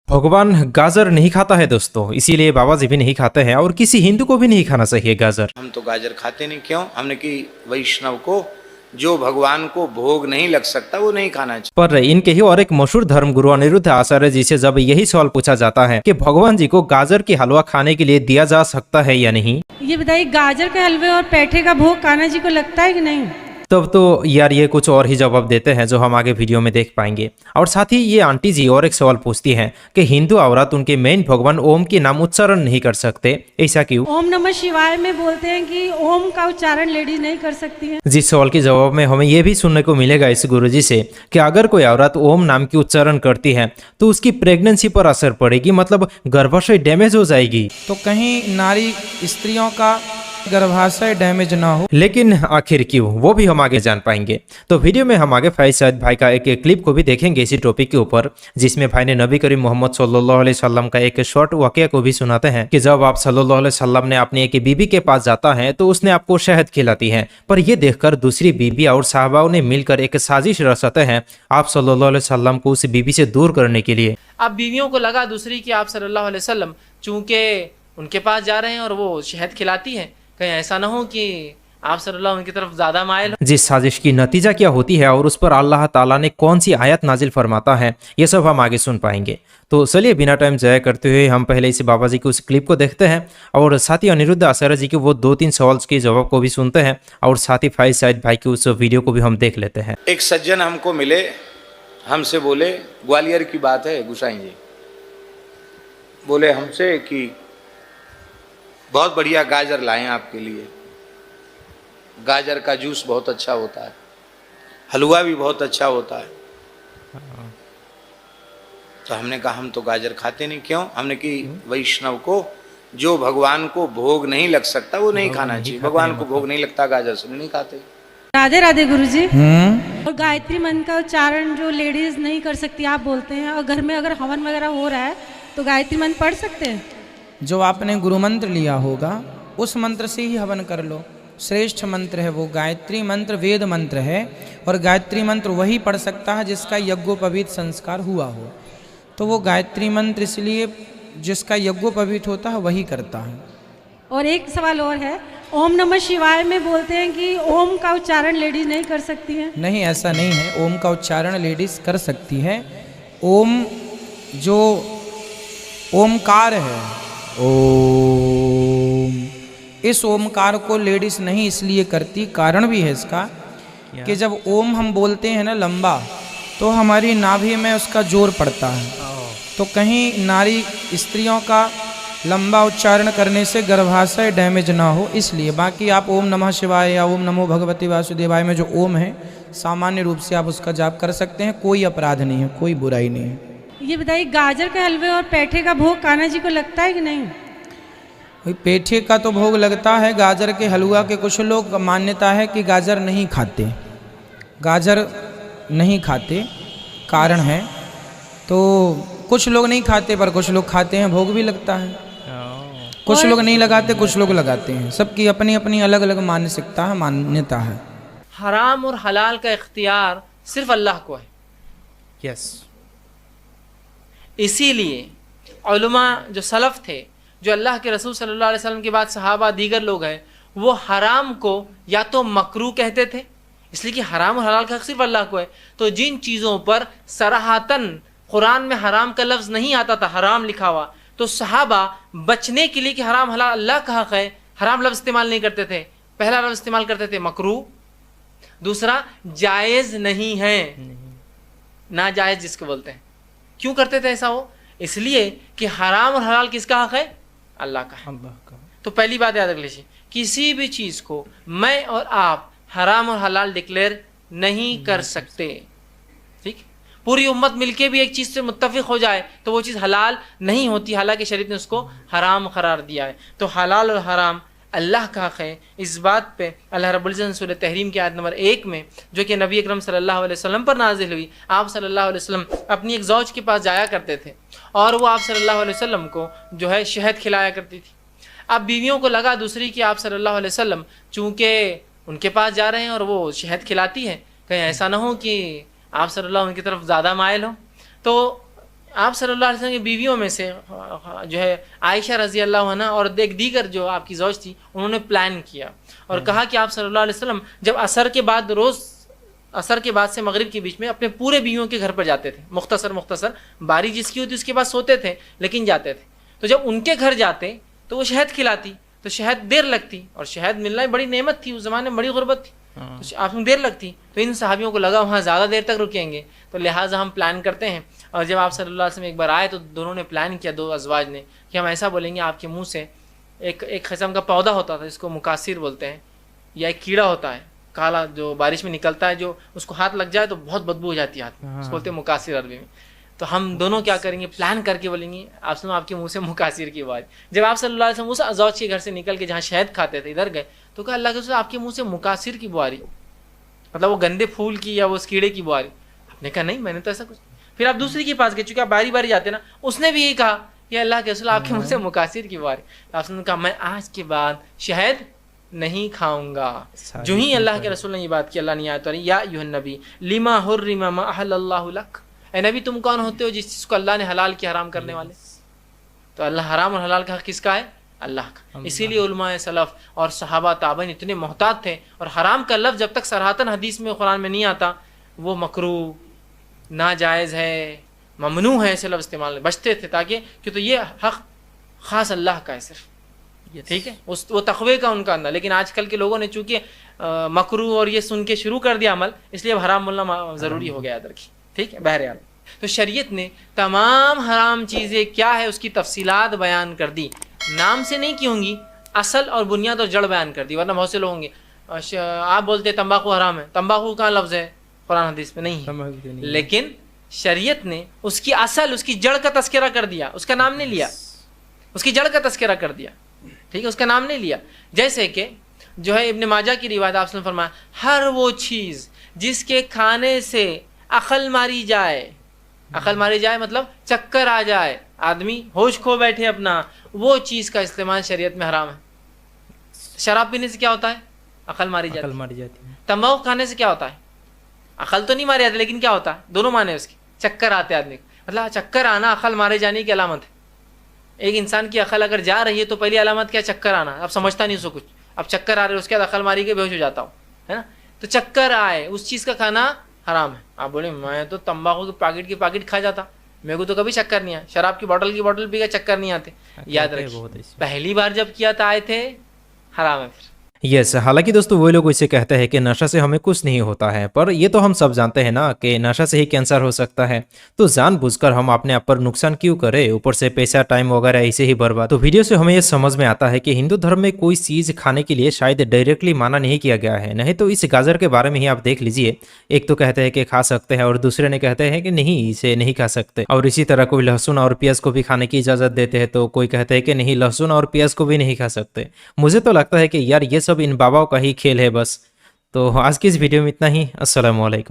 भगवान गाजर नहीं खाता है दोस्तों, इसीलिए बाबा जी भी नहीं खाते हैं और किसी हिंदू को भी नहीं खाना चाहिए गाजर। हम तो गाजर खाते नहीं। क्यों? हमने कि वैष्णव को जो भगवान को भोग नहीं लग सकता वो नहीं खाना चाहिए। पर इनके ही और एक मशहूर धर्मगुरु अनिरुद्ध आचार्य जी से जब यही सवाल पूछा जाता है कि भगवान जी को गाजर की हलवा खाने के लिए दिया जा सकता है या नहीं, ये बताइए, गाजर के हलवे और पेठे का भोग कान्हा जी को लगता है कि नहीं? तब तो यार ये कुछ और ही जवाब देते हैं जो हम आगे वीडियो में देख पाएंगे। और साथ ही ये आंटी जी और एक सवाल पूछती हैं कि हिंदू औरत उनके मेन भगवान ओम के नाम उच्चारण नहीं कर सकते, ऐसा क्यों? ओम नमः शिवाय में बोलते हैं कि ओम का उच्चारण लेडीज नहीं कर सकती है। जिस सवाल के जवाब में हमें यह भी सुनने को मिलेगा इस गुरुजी से कि अगर कोई औरत ओम नाम की उच्चारण करती है तो उसकी प्रेगनेंसी पर असर पड़ेगी, मतलब गर्भाशय डैमेज हो जाएगी। तो कहीं नारी स्त्रियों का गर्भाशय डैमेज ना हो। लेकिन आखिर क्यों, वो भी हम आगे जान पाएंगे। तो वीडियो में हम आगे फैज सईद भाई का एक क्लिप को भी देखेंगे इसी टॉपिक के ऊपर, जिसमें भाई ने नबी करीम मोहम्मद सल्लल्लाहु अलैहि वसल्लम का एक शॉर्ट वाकया को भी सुनाते हैं कि जब आप सल्लल्लाहु अलैहि वसल्लम ने अपनी एक बीबी के पास जाता है तो उसने आपको शहद खिलाती है, पर यह देखकर दूसरी बीबी और साहबाओं ने मिलकर एक साजिश रचाते हैं आप सल्लल्लाहु अलैहि वसल्लम को उस बीबी से दूर करने के लिए। अब बीवियों को लगा दूसरी कि आप सल्लल्लाहु अलैहि वसल्लम चूंकि उनके पास जा रहे हैं और वो शहद खिलाती हैं, कहीं ऐसा ना हो कि आप सल्लल्लाहु उनकी तरफ ज्यादा माइल हो। जिस साजिश की नतीजा क्या होती है और उस पर अल्लाह ताला ने कौन सी आयत नाजिल फरमाता है, ये सब हम आगे सुन पाएंगे। तो चलिए बिना टाइम जाया करते हुए हम पहले इस बाबा जी की उस क्लिप को देखते हैं और साथ ही अनिरुद्ध आचार्य जी के वो 2-3 सवाल के जवाब को भी सुनते हैं और साथ ही फैज सईद भाई की उस वीडियो को भी हम देख लेते हैं। एक सज्जन हमको मिले, हमसे बोले, ग्वालियर की बात है गुसाई जी, बोले हमसे कि बहुत बढ़िया गाजर लाए हैं आपके लिए, गाजर का जूस बहुत अच्छा होता है, हलवा भी बहुत अच्छा होता है। तो हमने कहा हम तो गाजर खाते नहीं। क्यों? हमने कि वैष्णव को जो भगवान को भोग नहीं लग सकता वो नहीं खाना चाहिए। भगवान को भोग नहीं लगता गाजर से नहीं खाते। राधे राधे गुरुजी। और गायत्री मंत्र का उच्चारण जो लेडीज नहीं कर सकती आप बोलते हैं, और घर में अगर हवन वगैरह हो रहा है तो गायत्री मंत्र पढ़ सकते हैं? जो आपने गुरु मंत्र लिया होगा उस मंत्र से ही हवन कर लो। श्रेष्ठ मंत्र है वो गायत्री मंत्र, वेद मंत्र है, और गायत्री मंत्र वही पढ़ सकता है जिसका यज्ञोपवीत संस्कार हुआ हो। तो वो गायत्री मंत्र इसलिए जिसका यज्ञोपवीत होता है वही करता है। और एक सवाल और है, ओम नमः शिवाय में बोलते हैं कि ओम का उच्चारण लेडीज नहीं कर सकती है। नहीं, ऐसा नहीं है। ओम का उच्चारण लेडीज कर सकती है। ओम जो ओमकार है, ओम, इस ओमकार को लेडीज नहीं इसलिए करती, कारण भी है इसका कि जब ओम हम बोलते हैं ना लंबा, तो हमारी नाभि में उसका जोर पड़ता है। तो कहीं नारी स्त्रियों का लंबा उच्चारण करने से गर्भाशय डैमेज ना हो, इसलिए। बाकी आप ओम नमः शिवाय या ओम नमो भगवते वासुदेवाय में जो ओम है सामान्य रूप से आप उसका जाप कर सकते हैं, कोई अपराध नहीं है, कोई बुराई नहीं है। ये बताइए, गाजर के हलवे और पेठे का भोग कान्हा जी को लगता है कि नहीं? पेठे का तो भोग लगता है। गाजर के हलवा के कुछ लोग मान्यता है कि गाजर नहीं खाते, गाजर नहीं खाते, कारण है। तो कुछ लोग नहीं खाते पर कुछ लोग खाते हैं, भोग भी लगता है। कुछ लोग नहीं लगाते, कुछ लोग लगाते हैं। सबकी अपनी अपनी अलग अलग मानसिकता है, मान्यता है। हराम और हलाल का इख्तियार सिर्फ अल्लाह को है। यस, इसीलिए उलमा जो सलफ थे, जो अल्लाह के रसूल सल्लल्लाहु अलैहि वसल्लम के बाद सहाबा दीगर लोग हैं, वो हराम को या तो मकरू कहते थे, इसलिए कि हराम और हलाल का हक सिर्फ अल्लाह को है। तो जिन चीज़ों पर सराहतन कुरान में हराम का लफ्ज़ नहीं आता था, हराम लिखा हुआ, तो सहाबा बचने के लिए कि हराम हलाल अल्लाह का हक है, हराम लफ्ज़ इस्तेमाल नहीं करते थे। पहला लफ्ज़ इस्तेमाल करते थे मकरू, दूसरा जायज़ नहीं है, नाजायज़ जिसको बोलते हैं। क्यों करते थे ऐसा? वो इसलिए कि हराम और हलाल किसका हक है? अल्लाह का है। तो पहली बात याद रख लीजिए, किसी भी चीज़ को मैं और आप हराम और हलाल डिक्लेयर नहीं कर सकते। ठीक, पूरी उम्मत मिलके भी एक चीज़ से मुत्तफिक हो जाए तो वो चीज़ हलाल नहीं होती, हालांकि शरीयत ने उसको हराम करार दिया है। तो हलाल और हराम अल्लाह का हक है। इस बात पे अल्लाह रब्बुल इज़्ज़त सूरह तहरीम की आयत नंबर 1 में, जो कि नबी अकरम सल्लल्लाहु अलैहि वसल्लम पर नाजिल हुई, आप सल्लल्लाहु अलैहि वसल्लम अपनी एक ज़ौज के पास जाया करते थे और वो आप सल्लल्लाहु अलैहि वसल्लम को जो है शहद खिलाया करती थी। अब बीवियों को लगा दूसरी कि आप सल्लल्लाहु अलैहि वसल्लम चूँकि उनके पास जा रहे हैं और वो शहद खिलाती है, कहीं ऐसा ना हो कि आप सल्लल्लाहु उनकी तरफ ज़्यादा माइल हो। तो आप सल्लल्लाहु अलैहि वसल्लम की बीवियों में से जो है आयशा रजी अल्लाह अन्हा और एक दीगर जो आपकी ज़ौज थी, उन्होंने प्लान किया और कहा कि आप सल्लल्लाहु अलैहि वसल्लम जब असर के बाद रोज़ असर के बाद से मगरिब के बीच में अपने पूरे बीवियों के घर पर जाते थे, मुख्तसर बारी जिसकी होती उसके बाद सोते थे लेकिन जाते थे। तो जब उनके घर जाते तो वो शहद खिलाती, तो शहद देर लगती और शहद मिलना बड़ी नेमत थी, उस ज़माने में बड़ी गुर्बत थी, तो आपको देर लगती। तो इन सहाबियों को लगा वहाँ ज़्यादा देर तक रुकेंगे, तो लिहाजा हम प्लान करते हैं। और जब आप सल्लल्लाहु अलैहि वसल्लम एक बार आए तो दोनों ने प्लान किया, दो अज़वाज ने, कि हम ऐसा बोलेंगे आपके मुँह से एक किस्म का पौधा होता था जिसको मुकासिर बोलते हैं, या एक कीड़ा होता है काला जो बारिश में निकलता है, जो उसको हाथ लग जाए तो बहुत बदबू हो जाती है हाथ में, उसको बोलते हैं मुकासिर अरबी में। तो हम दोनों क्या करेंगे, प्लान करके बोलेंगे आप सुनो आपके मुंह से मुकासिर की आवाज़। जब आप सल्लल्लाहु अलैहि वसल्लम उस अज़वाज के घर से निकल के जहाँ शहद खाते थे इधर गए तो कहा अल्लाह के रसूल आपके मुंह से मुकासिर की बुआरी, मतलब वो गंदे फूल की या वो कीड़े की बुआरी। आपने कहा नहीं मैंने तो ऐसा कुछ। फिर आप दूसरे के पास गए, चूँकि आप बारी बारी जाते ना, उसने भी यही कहा कि अल्लाह के रसूल आपके मुंह से मुकासिर की बुआरी। तो आपने कहा मैं आज के बाद शहद नहीं खाऊंगा। जो ही अल्लाह के रसूल ने ये बात की, अल्लाह ने आयत तो या अय्युहन नबी लिमा हुर्रिमा मा अहल्लल्लाहु लक, ए नबी तुम कौन होते हो जिस चीज़ को अल्लाह ने हलाल किया हराम करने वाले। तो अल्लाह हराम और हलाल का हक किसका है, अल्लाह का। इसीलिए उलमाए सलफ और सहाबा ताबईन इतने मोहतात थे, और हराम का लफ्ज़ जब तक सराहतन हदीस में कुरान में नहीं आता वो मकरूह, नाजायज़ है, ममनू है, ऐसे लफ्ज़ इस्तेमाल बचते थे, ताकि कि तो ये हक ख़ास अल्लाह का है सिर्फ, ठीक है, उस वो तक़वे का उनका अंदर। लेकिन आजकल के लोगों ने चूँकि मकरूह और ये सुन के शुरू कर दिया अमल, इसलिए अब हराम बोलना ज़रूरी हो गया याद रखिए, ठीक है। बहरहाल तो शरीयत ने तमाम हराम चीज़ें क्या है उसकी तफसीलात बयान कर दी, नाम से नहीं की होंगी, असल और बुनियाद और जड़ बयान कर दी। वरना बहुत से लोग होंगे आप बोलते तंबाकू हराम है, तंबाकू का लफ्ज़ है कुरान हदीस में नहीं है, लेकिन शरीयत ने उसकी असल उसकी जड़ का तस्करा कर दिया, उसका नाम नहीं लिया, उसकी जड़ का तस्करा कर दिया, ठीक है, उसका नाम नहीं लिया। जैसे कि जो है इब्न माजा की रिवायत आपने फरमाया हर वो चीज़ जिसके खाने से अकल मारी जाए, अकल मारी जाए मतलब चक्कर आ जाए, आदमी होश खो बैठे अपना, वो चीज़ का इस्तेमाल शरीयत में हराम है। शराब पीने से क्या होता है, अकल मारी जाती है। तंबाकू खाने से क्या होता है, अकल तो नहीं मारी जाती लेकिन क्या होता है, दोनों माने उसके, चक्कर आते आदमी को, मतलब चक्कर आना अकल मारे जाने की अलामत है। एक इंसान की अकल अगर जा रही है तो पहली अलामत क्या, चक्कर आना। अब समझता नहीं उसको कुछ, अब चक्कर आ रहे उसके बाद अकल मारी के बेहोश हो जाता हूँ, है ना। तो चक्कर आए उस चीज़ का खाना हराम है। आप बोले मैं तो तंबाकू के पैकेट खा जाता, मेरे को तो कभी चक्कर नहीं आया, शराब की बोतल पी के चक्कर नहीं आते। याद रखिए पहली बार जब किया था आए थे, हराम है फिर। यस हालांकि दोस्तों वो लोग इसे कहते हैं कि नशा से हमें कुछ नहीं होता है, पर ये तो हम सब जानते हैं ना कि नशा से ही कैंसर हो सकता है। तो जानबूझकर हम अपने आप पर नुकसान क्यों करें, ऊपर से पैसा टाइम वगैरह ऐसे ही बर्बाद। तो वीडियो से हमें ये समझ में आता है कि हिंदू धर्म में कोई चीज़ खाने के लिए शायद डायरेक्टली माना नहीं किया गया है। नहीं तो इस गाजर के बारे में ही आप देख लीजिए, एक तो कहते हैं कि खा सकते हैं और दूसरे ने कहते हैं कि नहीं इसे नहीं खा सकते। और इसी तरह कोई लहसुन और प्याज को भी खाने की इजाज़त देते हैं, तो कोई कहते हैं कि नहीं लहसुन और प्याज को भी नहीं खा सकते। मुझे तो लगता है कि यार ये सब इन बाबाओं का ही खेल है बस। तो आज की इस वीडियो में इतना ही। अस्सलाम वालेकुम।